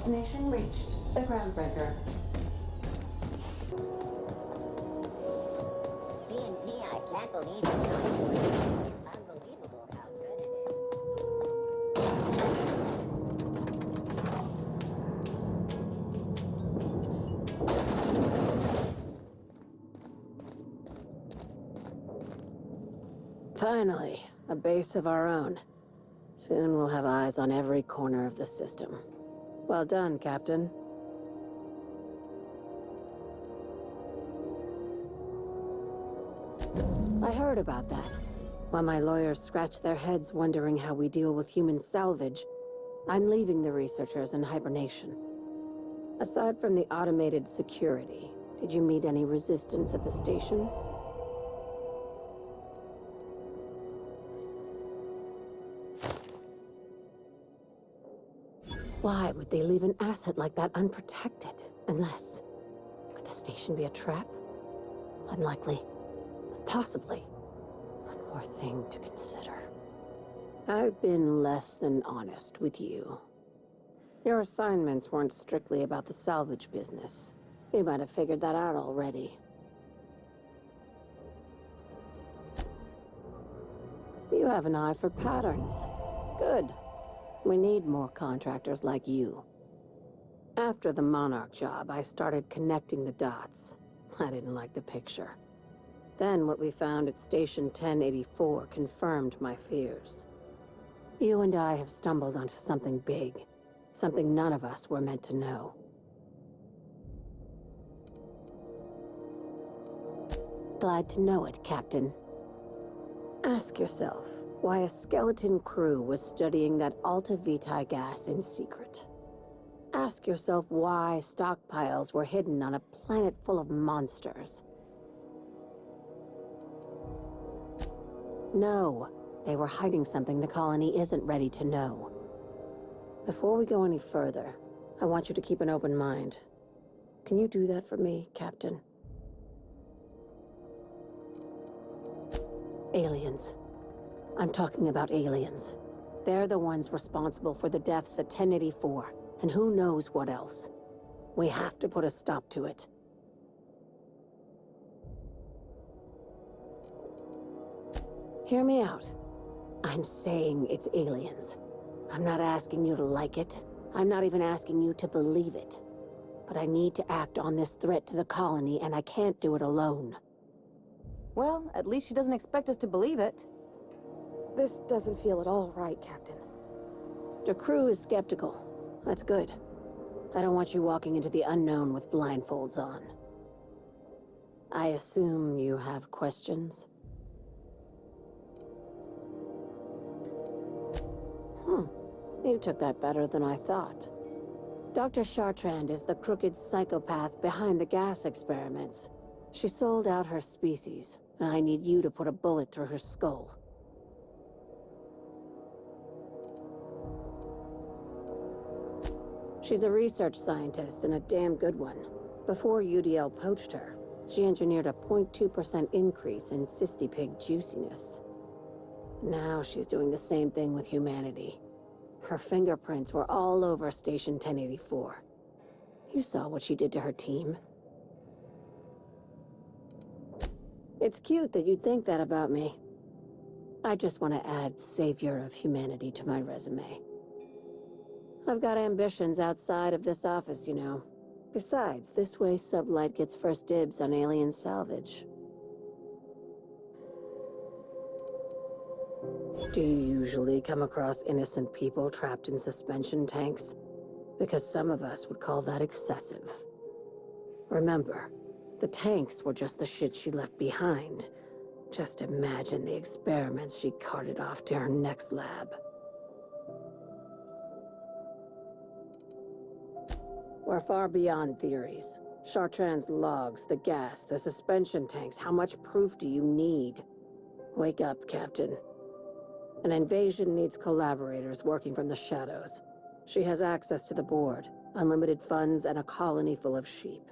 Destination reached. The Groundbreaker. CNP, I can't believe it. It's unbelievable how good it is. Finally, a base of our own. Soon we'll have eyes on every corner of the system. Well done, Captain. I heard about that. While my lawyers scratch their heads wondering how we deal with human salvage, I'm leaving the researchers in hibernation. Aside from the automated security, did you meet any resistance at the station? Why would they leave an asset like that unprotected? Unless... could the station be a trap? Unlikely. But possibly. One more thing to consider. I've been less than honest with you. Your assignments weren't strictly about the salvage business. You might have figured that out already. You have an eye for patterns. Good. We need more contractors like you. After the Monarch job, I started connecting the dots. I didn't like the picture. Then what we found at Station 1084 confirmed my fears. You and I have stumbled onto something big. Something none of us were meant to know. Glad to know it, Captain. Ask yourself why a skeleton crew was studying that Alta Vitae gas in secret. Ask yourself why stockpiles were hidden on a planet full of monsters. No, they were hiding something the colony isn't ready to know. Before we go any further, I want you to keep an open mind. Can you do that for me, Captain? Aliens. I'm talking about aliens. They're the ones responsible for the deaths at 1084, and who knows what else. We have to put a stop to it. Hear me out. I'm saying it's aliens. I'm not asking you to like it. I'm not even asking you to believe it. But I need to act on this threat to the colony, and I can't do it alone. Well, at least she doesn't expect us to believe it. This doesn't feel at all right, Captain. The crew is skeptical. That's good. I don't want you walking into the unknown with blindfolds on. I assume you have questions? You took that better than I thought. Dr. Chartrand is the crooked psychopath behind the gas experiments. She sold out her species, and I need you to put a bullet through her skull. She's a research scientist and a damn good one. Before UDL poached her, she engineered a 0.2% increase in cystipig juiciness. Now she's doing the same thing with humanity. Her fingerprints were all over Station 1084. You saw what she did to her team. It's cute that you'd think that about me. I just want to add savior of humanity to my resume. I've got ambitions outside of this office, you know. Besides, this way Sublight gets first dibs on alien salvage. Do you usually come across innocent people trapped in suspension tanks? Because some of us would call that excessive. Remember, the tanks were just the shit she left behind. Just imagine the experiments she carted off to her next lab. We're far beyond theories. Chartrand's logs, the gas, the suspension tanks, how much proof do you need? Wake up, Captain. An invasion needs collaborators working from the shadows. She has access to the board, unlimited funds, and a colony full of sheep.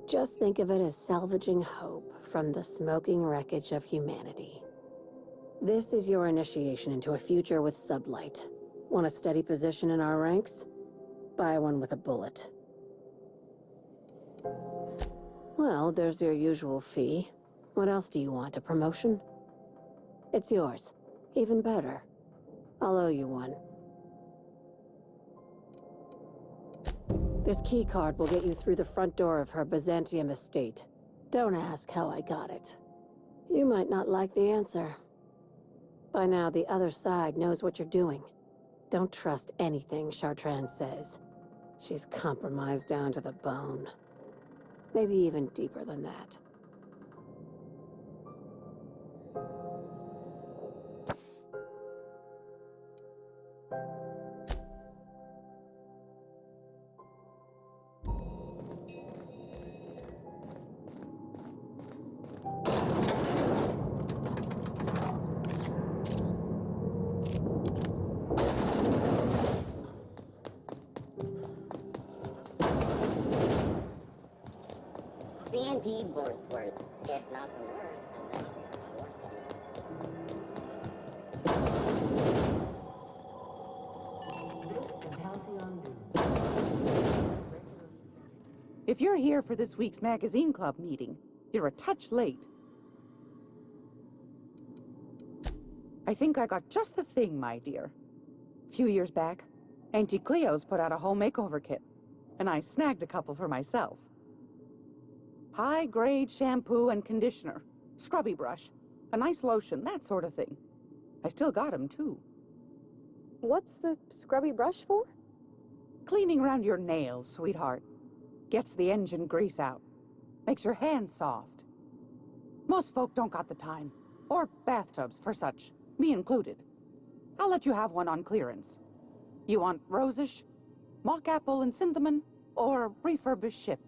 Just think of it as salvaging hope from the smoking wreckage of humanity. This is your initiation into a future with sublight. Want a steady position in our ranks? Buy one with a bullet. Well, there's your usual fee. What else do you want? A promotion? It's yours. Even better. I'll owe you one. This keycard will get you through the front door of her Byzantium estate. Don't ask how I got it. You might not like the answer. By now, the other side knows what you're doing. Don't trust anything Chartrand says. She's compromised down to the bone. Maybe even deeper than that. CNP worst. It's not the worst, and that's the worst. This is Halcyon News. If you're here for this week's magazine club meeting, you're a touch late. I think I got just the thing, my dear. A few years back, Auntie Cleo's put out a home makeover kit, and I snagged a couple for myself. High-grade shampoo and conditioner, scrubby brush, a nice lotion, that sort of thing. I still got 'em, too. What's the scrubby brush for? Cleaning around your nails, sweetheart. Gets the engine grease out. Makes your hands soft. Most folk don't got the time. Or bathtubs for such, me included. I'll let you have one on clearance. You want rosish, mock apple and cinnamon, or refurbished ship?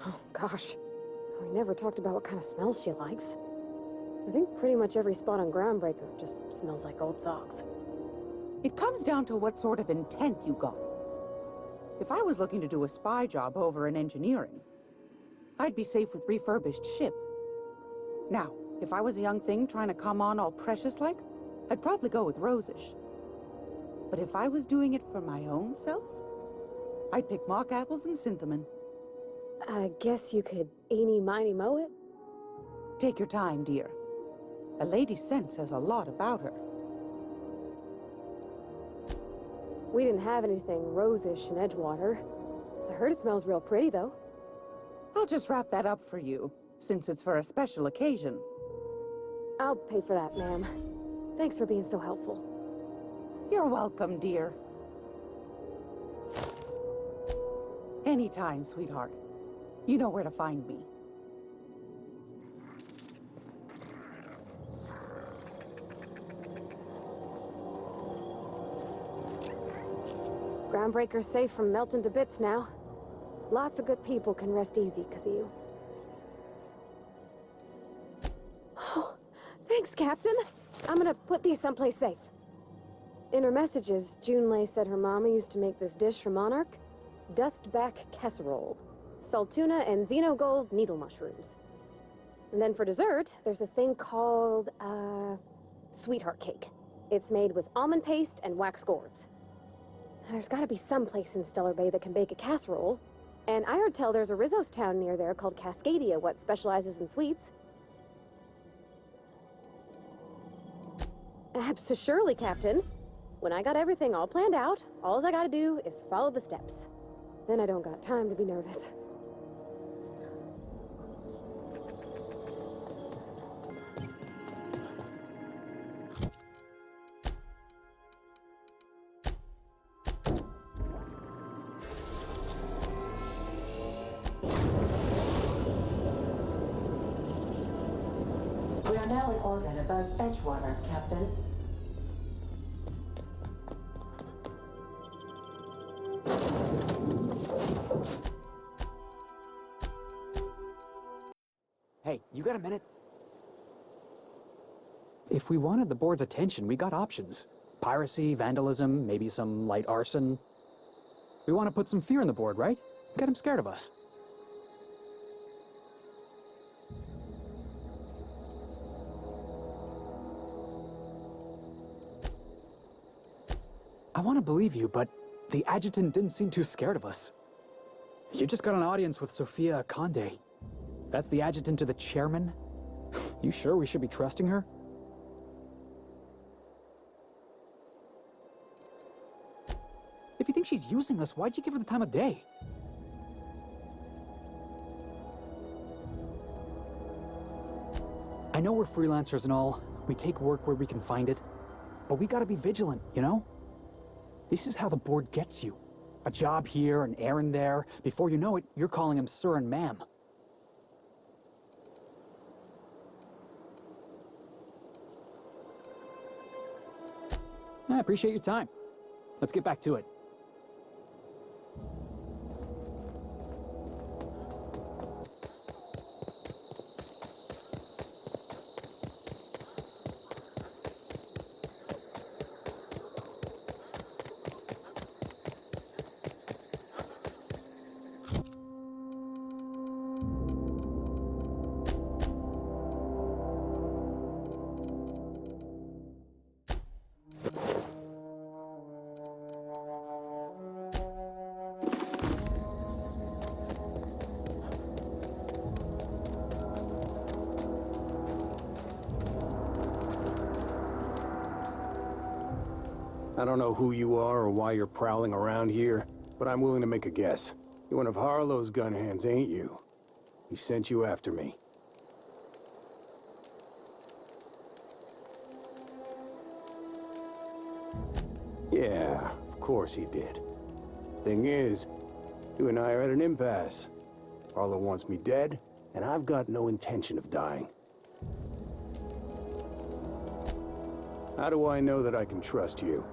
Oh, gosh. We never talked about what kind of smells she likes. I think pretty much every spot on Groundbreaker just smells like old socks. It comes down to what sort of intent you got. If I was looking to do a spy job over in engineering, I'd be safe with refurbished ship. Now, if I was a young thing trying to come on all precious-like, I'd probably go with rosish. But if I was doing it for my own self, I'd pick mock apples and cinnamon. I guess you could eeny-miny-moe it? Take your time, dear. A lady's scent says a lot about her. We didn't have anything rosish in Edgewater. I heard it smells real pretty, though. I'll just wrap that up for you, since it's for a special occasion. I'll pay for that, ma'am. Thanks for being so helpful. You're welcome, dear. Anytime, sweetheart. You know where to find me. Groundbreaker's safe from melting to bits now. Lots of good people can rest easy because of you. Oh, thanks, Captain. I'm gonna put these someplace safe. In her messages, Junlei said her mama used to make this dish for Monarch. Dustback casserole. Saltuna and xenogold needle mushrooms. And then for dessert, there's a thing called, sweetheart cake. It's made with almond paste and wax gourds. There's gotta be some place in Stellar Bay that can bake a casserole. And I heard tell there's a Rizzo's town near there called Cascadia what specializes in sweets. Surely, Captain. When I got everything all planned out, all I gotta do is follow the steps. Then I don't got time to be nervous. We are now in orbit above Edgewater, Captain. Hey, you got a minute? If we wanted the board's attention, we got options. Piracy, vandalism, maybe some light arson. We want to put some fear in the board, right? Get them scared of us. I want to believe you, but the adjutant didn't seem too scared of us. You just got an audience with Sophia Conde. That's the adjutant to the chairman? You sure we should be trusting her? If you think she's using us, why'd you give her the time of day? I know we're freelancers and all. We take work where we can find it. But we gotta be vigilant, you know? This is how the board gets you. A job here, an errand there. Before you know it, you're calling him sir and ma'am. I appreciate your time. Let's get back to it. I don't know who you are or why you're prowling around here, but I'm willing to make a guess. You're one of Harlow's gun hands, ain't you? He sent you after me. Yeah, of course he did. Thing is, you and I are at an impasse. Harlow wants me dead, and I've got no intention of dying. How do I know that I can trust you?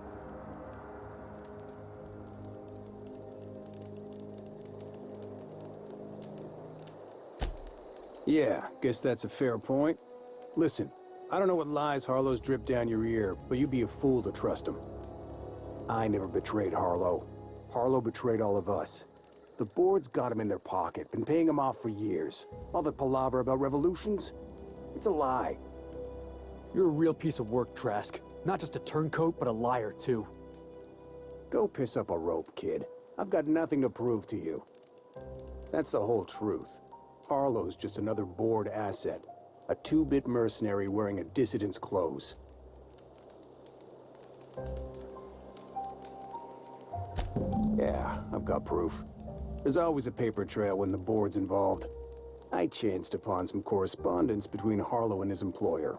Yeah, guess that's a fair point. Listen, I don't know what lies Harlow's dripped down your ear, but you'd be a fool to trust him. I never betrayed Harlow. Harlow betrayed all of us. The board's got him in their pocket, been paying him off for years. All that palaver about revolutions? It's a lie. You're a real piece of work, Trask. Not just a turncoat, but a liar, too. Go piss up a rope, kid. I've got nothing to prove to you. That's the whole truth. Harlow's just another board asset. A two-bit mercenary wearing a dissident's clothes. Yeah, I've got proof. There's always a paper trail when the board's involved. I chanced upon some correspondence between Harlow and his employer.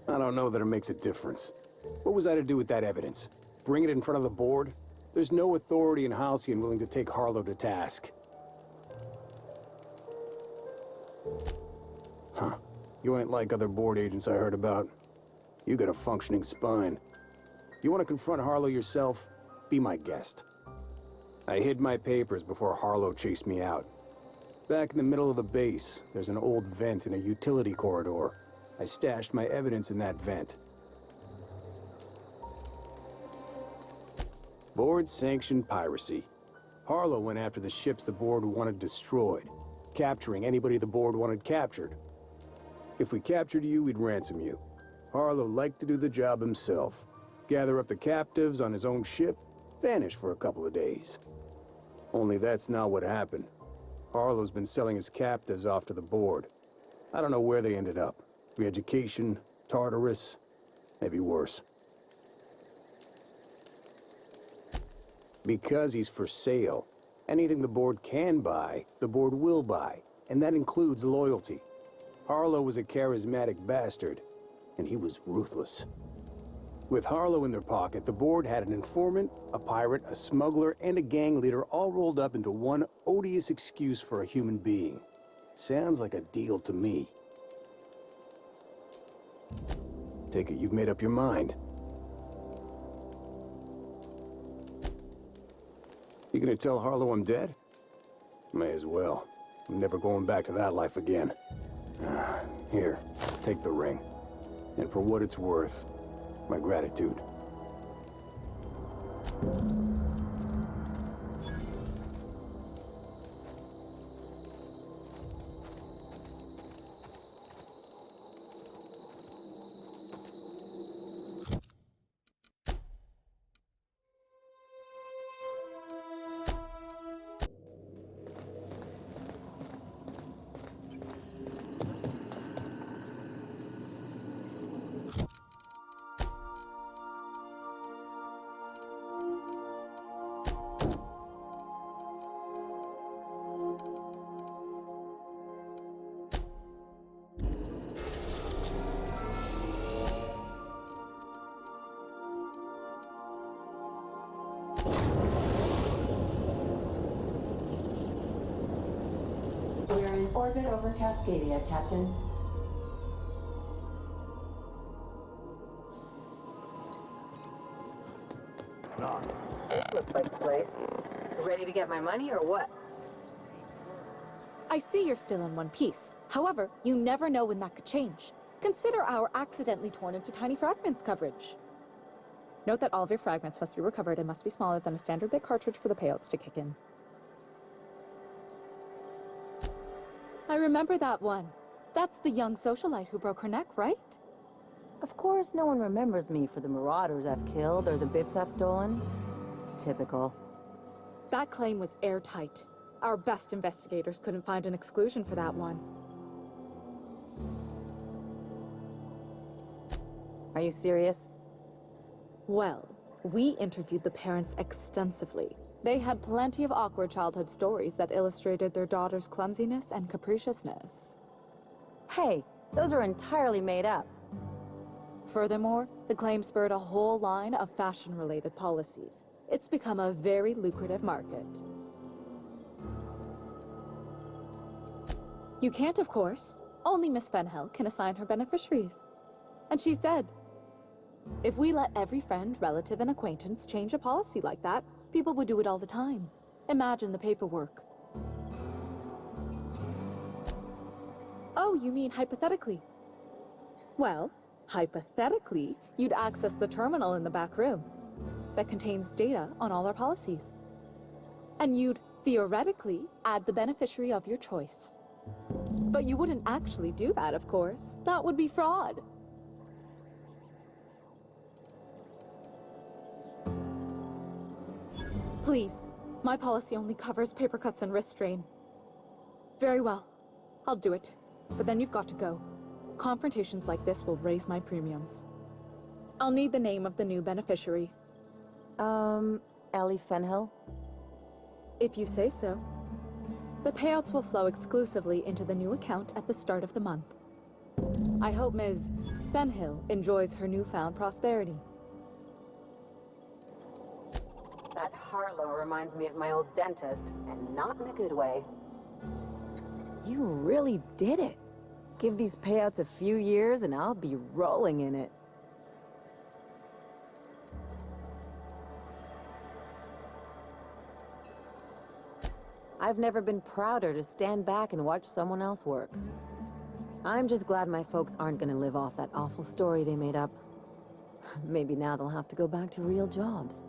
I don't know that it makes a difference. What was I to do with that evidence? Bring it in front of the board? There's no authority in Halcyon willing to take Harlow to task. Huh. You ain't like other board agents I heard about. You got a functioning spine. You want to confront Harlow yourself? Be my guest. I hid my papers before Harlow chased me out. Back in the middle of the base, there's an old vent in a utility corridor. I stashed my evidence in that vent. Board-sanctioned piracy. Harlow went after the ships the board wanted destroyed, capturing anybody the board wanted captured. If we captured you, we'd ransom you. Harlow liked to do the job himself. Gather up the captives on his own ship, vanish for a couple of days. Only that's not what happened. Harlow's been selling his captives off to the board. I don't know where they ended up. Re-education, Tartarus, maybe worse. Because he's for sale. Anything the board can buy, the board will buy, and that includes loyalty. Harlow was a charismatic bastard, and he was ruthless. With Harlow in their pocket, the board had an informant, a pirate, a smuggler, and a gang leader all rolled up into one odious excuse for a human being. Sounds like a deal to me. Take it you've made up your mind. You gonna tell Harlow I'm dead? May as well. I'm never going back to that life again. Here, take the ring. And for what it's worth, my gratitude. orbit over Cascadia, Captain. This looks like the place. Ready to get my money or what? I see you're still in one piece. However, you never know when that could change. Consider our accidentally torn into tiny fragments coverage. Note that all of your fragments must be recovered and must be smaller than a standard bit cartridge for the payouts to kick in. I remember that one. That's the young socialite who broke her neck, right? Of course, no one remembers me for the marauders I've killed or the bits I've stolen. Typical. That claim was airtight. Our best investigators couldn't find an exclusion for that one. Are you serious? Well, we interviewed the parents extensively. They had plenty of awkward childhood stories that illustrated their daughter's clumsiness and capriciousness. Hey, those are entirely made up. Furthermore, the claim spurred a whole line of fashion-related policies. It's become a very lucrative market. You can't, of course. Only Miss Fenhel can assign her beneficiaries. And she's dead. If we let every friend, relative, and acquaintance change a policy like that, people would do it all the time. Imagine the paperwork. Oh, you mean hypothetically? Well, hypothetically, you'd access the terminal in the back room that contains data on all our policies. And you'd, theoretically, add the beneficiary of your choice. But you wouldn't actually do that, of course. That would be fraud. Please, my policy only covers paper cuts and wrist strain. Very well, I'll do it. But then you've got to go. Confrontations like this will raise my premiums. I'll need the name of the new beneficiary. Ellie Fenhill? If you say so. The payouts will flow exclusively into the new account at the start of the month. I hope Ms. Fenhill enjoys her newfound prosperity. That Harlow reminds me of my old dentist, and not in a good way. You really did it. Give these payouts a few years and I'll be rolling in it. I've never been prouder to stand back and watch someone else work. I'm just glad my folks aren't gonna live off that awful story they made up. Maybe now they'll have to go back to real jobs.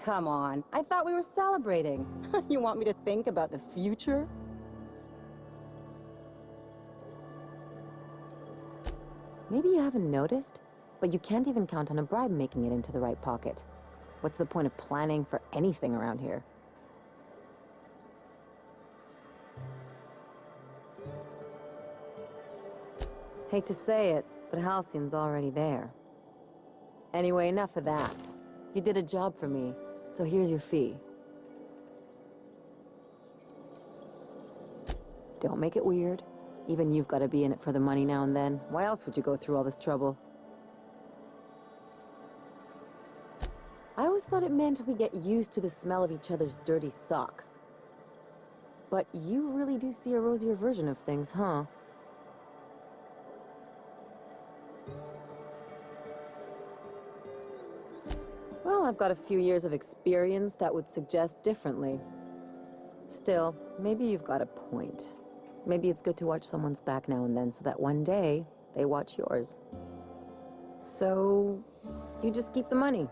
Come on, I thought we were celebrating. You want me to think about the future? Maybe you haven't noticed, but you can't even count on a bribe making it into the right pocket. What's the point of planning for anything around here? Hate to say it, but Halcyon's already there. Anyway, enough of that. You did a job for me, so here's your fee. Don't make it weird. Even you've got to be in it for the money now and then. Why else would you go through all this trouble? I always thought it meant we get used to the smell of each other's dirty socks. But you really do see a rosier version of things, huh? Well, I've got a few years of experience that would suggest differently. Still, maybe you've got a point. Maybe it's good to watch someone's back now and then so that one day, they watch yours. So, you just keep the money.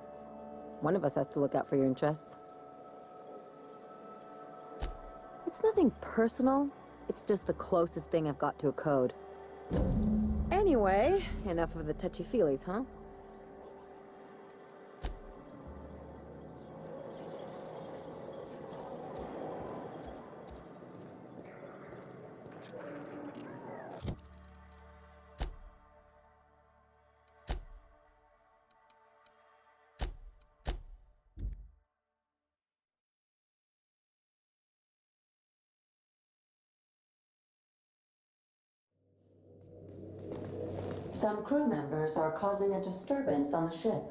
One of us has to look out for your interests. It's nothing personal. It's just the closest thing I've got to a code. Anyway, enough of the touchy-feelies, huh? Some crew members are causing a disturbance on the ship.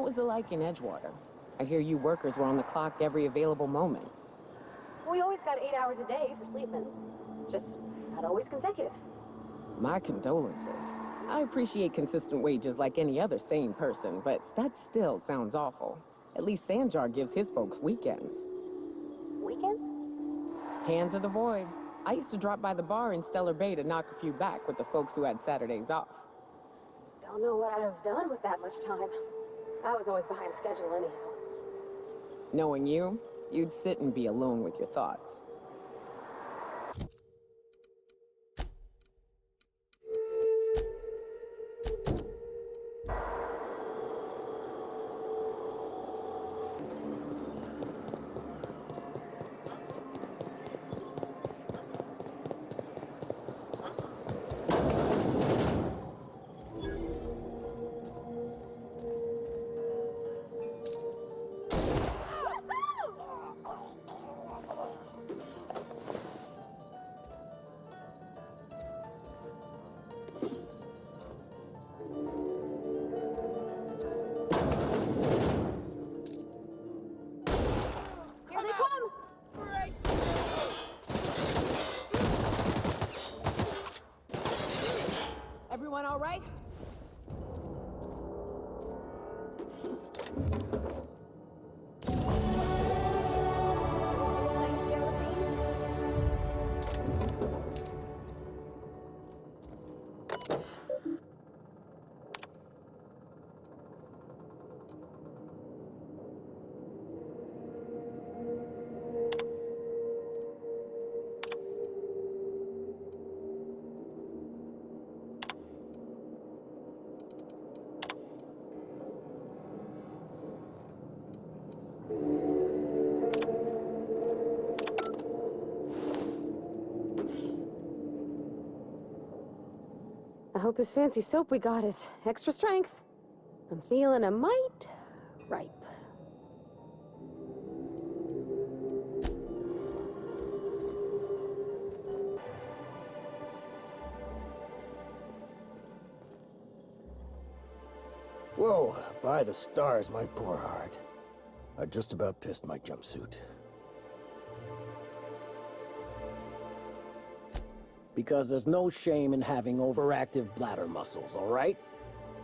What was it like in Edgewater? I hear you workers were on the clock every available moment. We always got 8 hours a day for sleeping. Just not always consecutive. My condolences. I appreciate consistent wages like any other sane person, but that still sounds awful. At least Sanjar gives his folks weekends. Weekends? Hands of the void. I used to drop by the bar in Stellar Bay to knock a few back with the folks who had Saturdays off. Don't know what I'd have done with that much time. I was always behind schedule anyhow. Knowing you, you'd sit and be alone with your thoughts. Here they come! Everyone all right? I hope this fancy soap we got is extra strength. I'm feeling a mite ripe. Whoa, by the stars, my poor heart. I just about pissed my jumpsuit. Because there's no shame in having overactive bladder muscles, all right?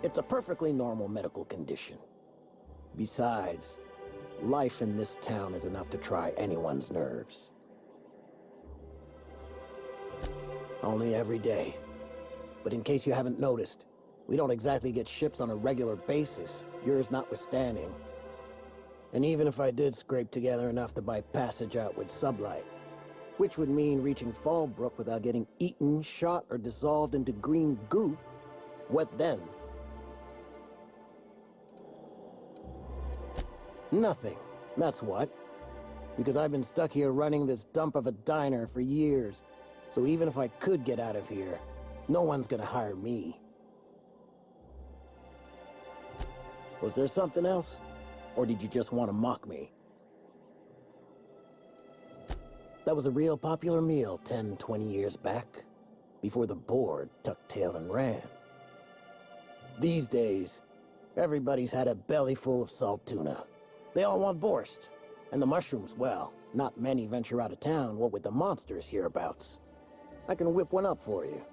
It's a perfectly normal medical condition. Besides, life in this town is enough to try anyone's nerves. Only every day. But in case you haven't noticed, we don't exactly get ships on a regular basis, yours notwithstanding. And even if I did scrape together enough to buy passage out with sublight, which would mean reaching Fallbrook without getting eaten, shot, or dissolved into green goo, what then? Nothing, that's what. Because I've been stuck here running this dump of a diner for years, so even if I could get out of here, no one's gonna hire me. Was there something else? Or did you just want to mock me? That was a real popular meal 10, 20 years back, before the board tucked tail and ran. These days, everybody's had a belly full of salt tuna. They all want borscht. And the mushrooms, well, not many venture out of town, what with the monsters hereabouts. I can whip one up for you,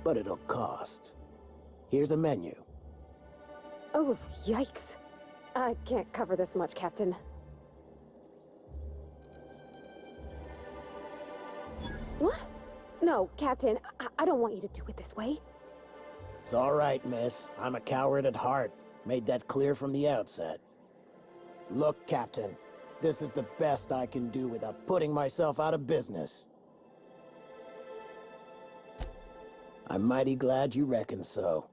but it'll cost. Here's a menu. Oh, yikes. I can't cover this much, Captain. What? No, Captain, I don't want you to do it this way. It's all right, miss. I'm a coward at heart. Made that clear from the outset. Look, Captain, this is the best I can do without putting myself out of business. I'm mighty glad you reckon so.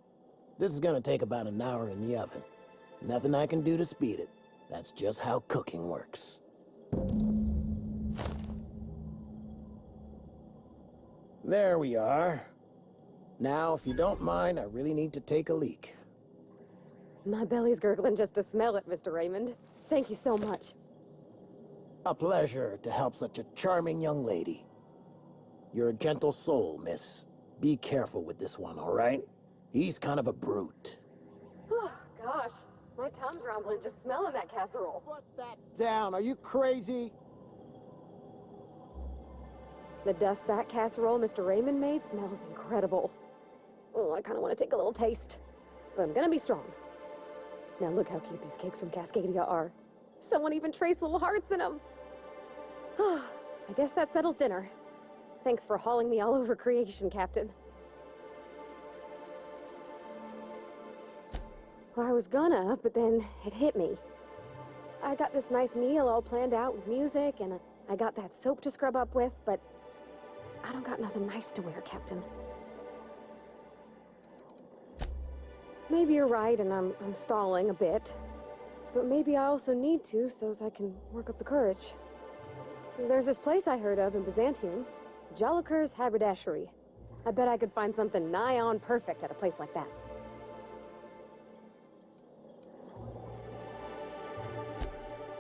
This is gonna take about an hour in the oven. Nothing I can do to speed it. That's just how cooking works. There we are. Now, if you don't mind, I really need to take a leak. My belly's gurgling just to smell it, Mr. Raymond. Thank you so much. A pleasure to help such a charming young lady. You're a gentle soul, miss. Be careful with this one, all right? He's kind of a brute. Oh, gosh. My My tongue's rumbling just smelling that casserole. Put that down. Are you crazy? The dustback casserole Mr. Raymond made smells incredible. Oh, I kind of want to take a little taste. But I'm gonna be strong. Now look how cute these cakes from Cascadia are. Someone even traced little hearts in them. I guess that settles dinner. Thanks for hauling me all over creation, Captain. Well, I was gonna, but then it hit me. I got this nice meal all planned out with music, and I got that soap to scrub up with, but I don't got nothing nice to wear, Captain. Maybe you're right, and I'm stalling a bit. But maybe I also need to, so as I can work up the courage. There's this place I heard of in Byzantium, Joliker's Haberdashery. I bet I could find something nigh on perfect at a place like that.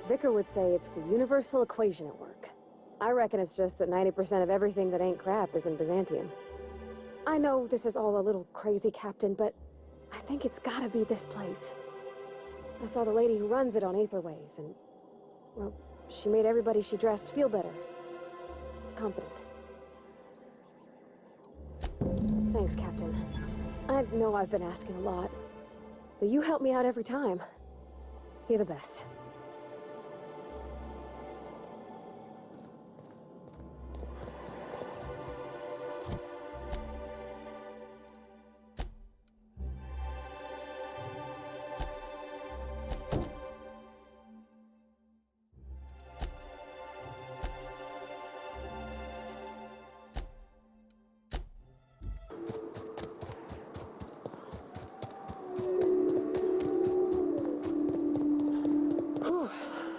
Vicar would say it's the universal equation at work. I reckon it's just that 90% of everything that ain't crap is in Byzantium. I know this is all a little crazy, Captain, but I think it's gotta be this place. I saw the lady who runs it on Aetherwave, and, well, she made everybody she dressed feel better. Confident. Thanks, Captain. I know I've been asking a lot, but you help me out every time. You're the best.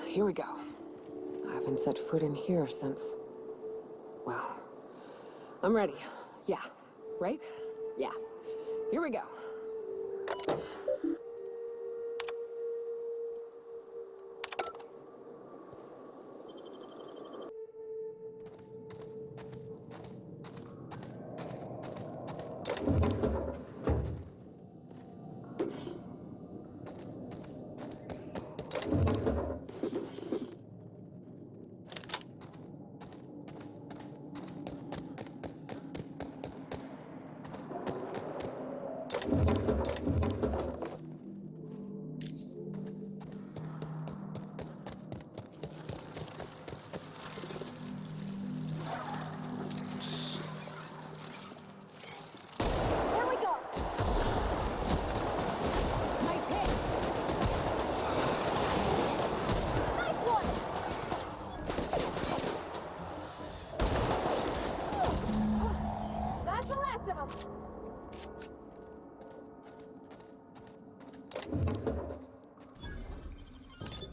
Here we go. I haven't set foot in here since... Well, I'm ready. Yeah. Right? Yeah. Here we go.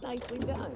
Nicely done.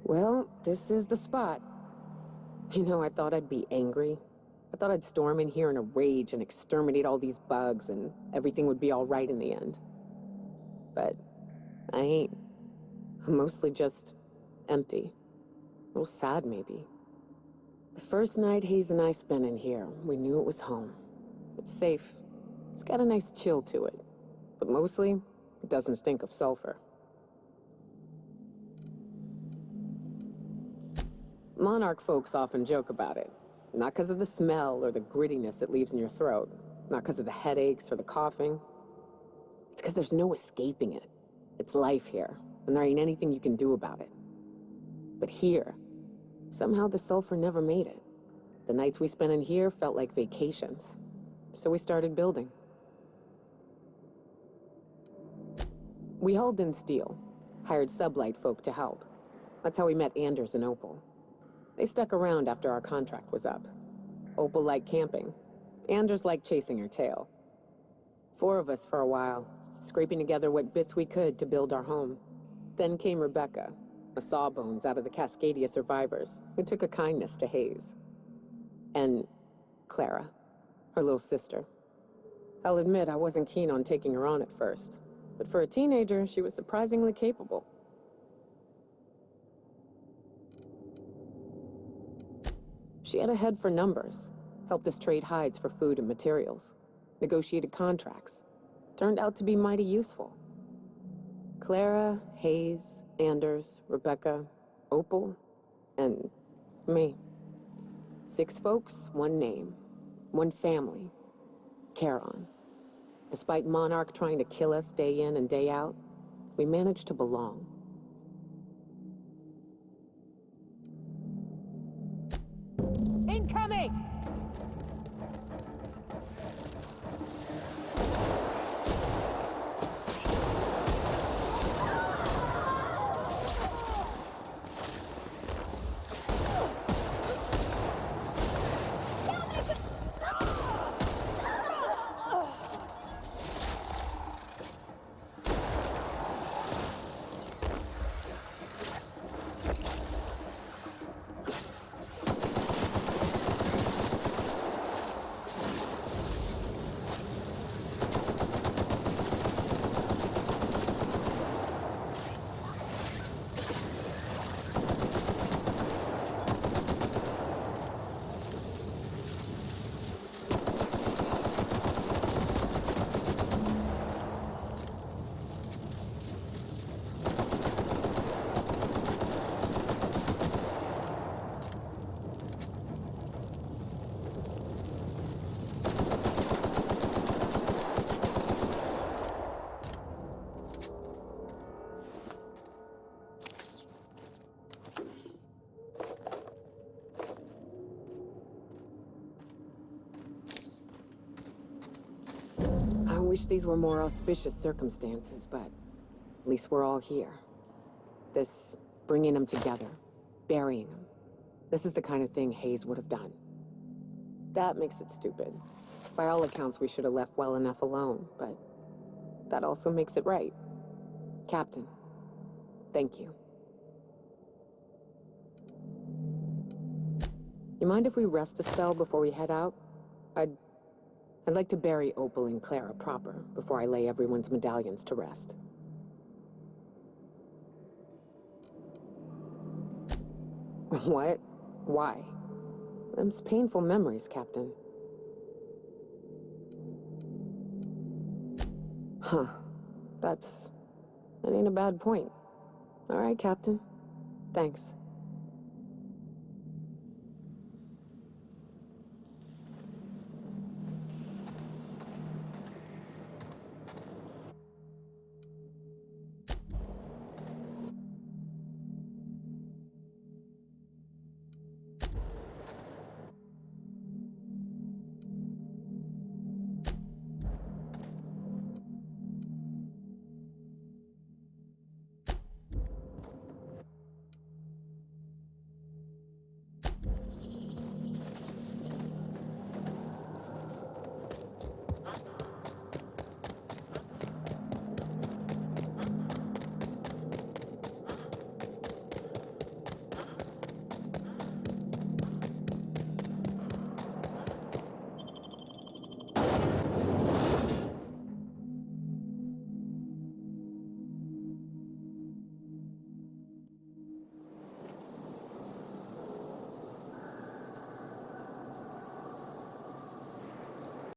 Well, this is the spot. You know, I thought I'd be angry. I thought I'd storm in here in a rage and exterminate all these bugs and everything would be all right in the end. But I ain't. I'm mostly just empty. A little sad, maybe. The first night Hayes and I spent in here, we knew it was home. It's safe. It's got a nice chill to it. But mostly, it doesn't stink of sulfur. Monarch folks often joke about it. Not because of the smell or the grittiness it leaves in your throat. Not because of the headaches or the coughing. It's because there's no escaping it. It's life here, and there ain't anything you can do about it. But here, somehow the sulfur never made it. The nights we spent in here felt like vacations. So we started building. We hauled in steel, hired sublight folk to help. That's how we met Anders and Opal. They stuck around after our contract was up. Opal liked camping. Anders liked chasing her tail. 4 of us for a while, scraping together what bits we could to build our home. Then came Rebecca, a sawbones out of the Cascadia survivors, who took a kindness to Hayes. And Clara, her little sister. I'll admit I wasn't keen on taking her on at first, but for a teenager, she was surprisingly capable. She had a head for numbers, helped us trade hides for food and materials, negotiated contracts. Turned out to be mighty useful. Clara, Hayes, Anders, Rebecca, Opal, and me. 6 folks, 1 name, 1 family. Charon. Despite Monarch trying to kill us day in and day out, we managed to belong. Incoming! I wish these were more auspicious circumstances, but at least we're all here. This bringing them together, burying them. This is the kind of thing Hayes would have done. That makes it stupid. By all accounts, we should have left well enough alone, but that also makes it right. Captain, thank you. You mind if we rest a spell before we head out? I'd like to bury Opal and Clara proper before I lay everyone's medallions to rest. What? Why? Them's painful memories, Captain. Huh. That ain't a bad point. All right, Captain. Thanks.